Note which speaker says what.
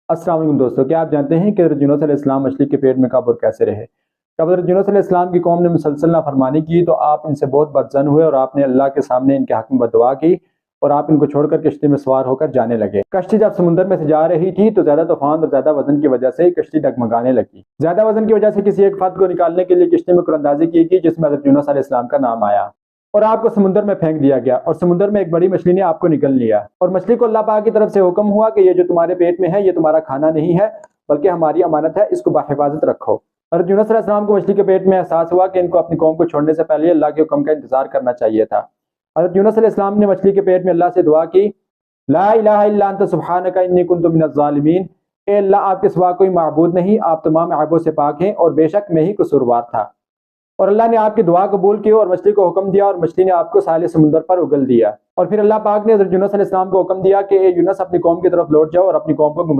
Speaker 1: السلام علیکم دوستو، کیا آپ جانتے ہیں کہ حضرت یونس علیہ السلام مچھلی کے پیٹ میں کب اور کیسے رہے؟ جب حضرت یونس علیہ السلام کی قوم نے مسلسل نافرمانی کی تو آپ ان سے بہت بدظن ہوئے اور آپ نے اللہ کے سامنے ان کے حق میں بددعا کی اور آپ ان کو چھوڑ کر کشتی میں سوار ہو کر جانے لگے۔ کشتی جب سمندر میں سے جا رہی تھی تو زیادہ طوفان اور زیادہ وزن کی وجہ سے کشتی ڈگمگانے لگی۔ زیادہ وزن کی وجہ سے کسی ایک فرد کو نکالنے کے لیے کشتی میں قراندازی کی گئی جس میں حضرت یونس علیہ السلام کا نام آیا اور آپ کو سمندر میں پھینک دیا گیا اور سمندر میں ایک بڑی مچھلی نے آپ کو نگل لیا اور مچھلی کو اللہ پاک کی طرف سے حکم ہوا کہ یہ جو تمہارے پیٹ میں ہے یہ تمہارا کھانا نہیں ہے بلکہ ہماری امانت ہے، اس کو بحفاظت رکھو۔ حضرت یونس علیہ السلام کو مچھلی کے پیٹ میں احساس ہوا کہ ان کو اپنی قوم کو چھوڑنے سے پہلے اللہ کے حکم کا انتظار کرنا چاہیے تھا۔ حضرت یونس علیہ السلام نے مچھلی کے پیٹ میں اللہ سے دعا کی، لا الہ الا انت سبحانک انی کنت من الظالمین، اے اللہ آپ کے سوا کوئی معبود نہیں، آپ تمام عیبوں سے پاک ہیں اور بے شک میں ہی قصوروار تھا۔ اور اللہ نے آپ کی دعا قبول کی اور مچھلی کو حکم دیا اور مچھلی نے آپ کو ساحل سمندر پر اگل دیا۔ اور پھر اللہ پاک نے حضرت یونس علیہ السلام کو حکم دیا کہ اے یونس اپنی قوم کی طرف لوٹ جاؤ اور اپنی قوم کو گمراہ